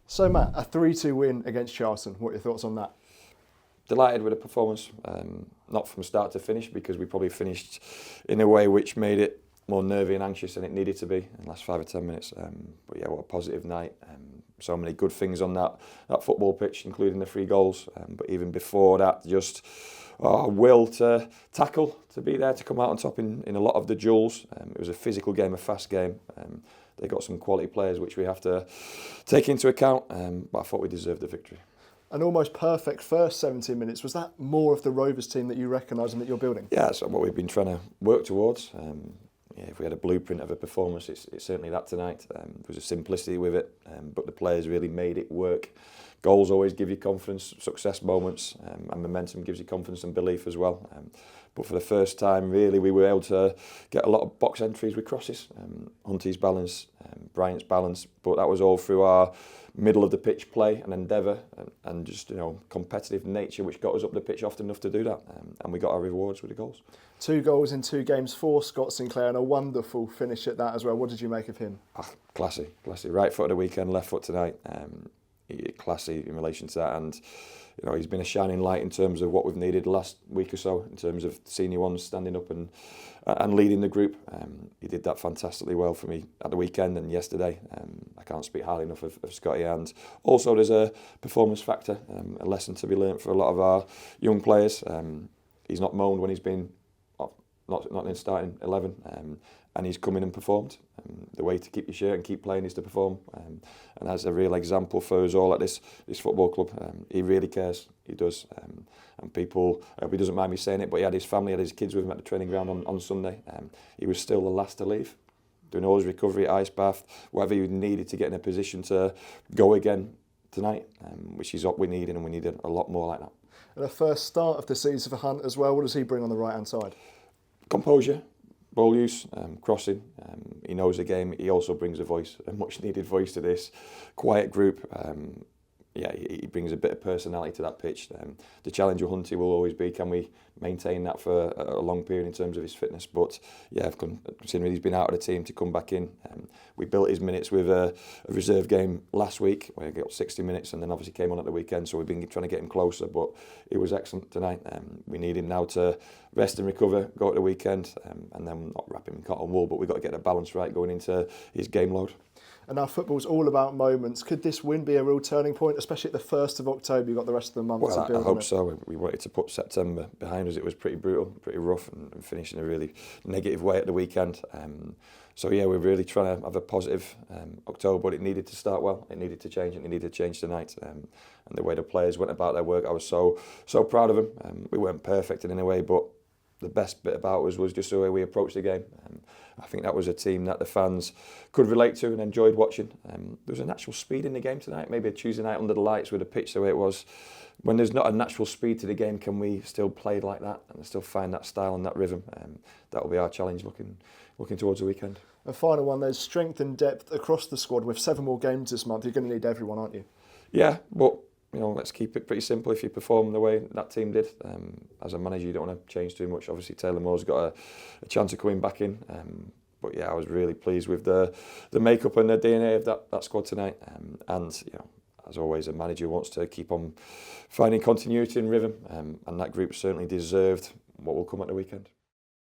So Matt, a 3-2 win against Charlton. What are your thoughts on that? Delighted with the performance, not from start to finish, because we probably finished in a way which made it more nervy and anxious than it needed to be in the last 5 or 10 minutes. But yeah, what a positive night. So many good things on that football pitch, including the 3 goals. But even before that, just our will to tackle, to be there, to come out on top in a lot of the duels. It was a physical game, a fast game. They got some quality players which we have to take into account, but I thought we deserved the victory. An almost perfect first 17 minutes. Was that more of the Rovers team that you recognise and that you're building? Yeah, that's what we've been trying to work towards. If we had a blueprint of a performance, it's certainly that tonight. There was a simplicity with it, but the players really made it work. Goals always give you confidence, success moments, and momentum gives you confidence and belief as well. But for the first time, really, we were able to get a lot of box entries with crosses. Hunty's balance, Bryant's balance, but that was all through our middle of the pitch play and endeavour and just competitive nature, which got us up the pitch often enough to do that. And we got our rewards with the goals. 2 goals in 2 games for Scott Sinclair and a wonderful finish at that as well. What did you make of him? Classy. Right foot of the weekend, left foot tonight. Classy in relation to that, and he's been a shining light in terms of what we've needed the last week or so, in terms of senior ones standing up and leading the group. He did that fantastically well for me at the weekend and yesterday. I can't speak highly enough of Scotty, and also there's a performance factor, a lesson to be learnt for a lot of our young players. He's not moaned when he's been not in the starting 11, and he's come in and performed. The way to keep your shirt and keep playing is to perform, and as a real example for us all at this football club. He really cares, he does, and people, I hope he doesn't mind me saying it, but he had his family, had his kids with him at the training ground on Sunday. He was still the last to leave, doing all his recovery, ice bath, whatever he needed to get in a position to go again tonight, which is what we need, and we need a lot more like that. And the first start of the season for Hunt as well, what does he bring on the right-hand side? Composure, ball use, crossing. He knows the game. He also brings a voice, a much needed voice to this quiet group. He brings a bit of personality to that pitch. The challenge with Hunty will always be, can we maintain that for a long period in terms of his fitness? But yeah, considering he's been out of the team, to come back in. We built his minutes with a reserve game last week, where he got 60 minutes, and then obviously came on at the weekend, so we've been trying to get him closer, but it was excellent tonight. We need him now to rest and recover, go at the weekend, and then not wrap him in cotton wool, but we've got to get the balance right going into his game load. And now football's all about moments. Could this win be a real turning point, especially at the 1st of October? You've got the rest of the month to build on it. I hope so. We wanted to put September behind us. It was pretty brutal, pretty rough, and finished in a really negative way at the weekend. So yeah, we're really trying to have a positive October, but it needed to start well. It needed to change, and it needed to change tonight. And the way the players went about their work, I was so proud of them. We weren't perfect in any way, but the best bit about us was just the way we approached the game. I think that was a team that the fans could relate to and enjoyed watching. There was a natural speed in the game tonight, maybe a Tuesday night under the lights with the pitch the way it was. When there's not a natural speed to the game, can we still play like that and still find that style and that rhythm? That will be our challenge looking towards the weekend. A final one, there's strength and depth across the squad. With 7 more games this month, you're going to need everyone, aren't you? Yeah, but let's keep it pretty simple. If you perform the way that team did, as a manager, you don't want to change too much. Obviously, Taylor Moore's got a chance of coming back in. But yeah, I was really pleased with the makeup and the DNA of that squad tonight. And as always, a manager wants to keep on finding continuity and rhythm, and that group certainly deserved what will come at the weekend.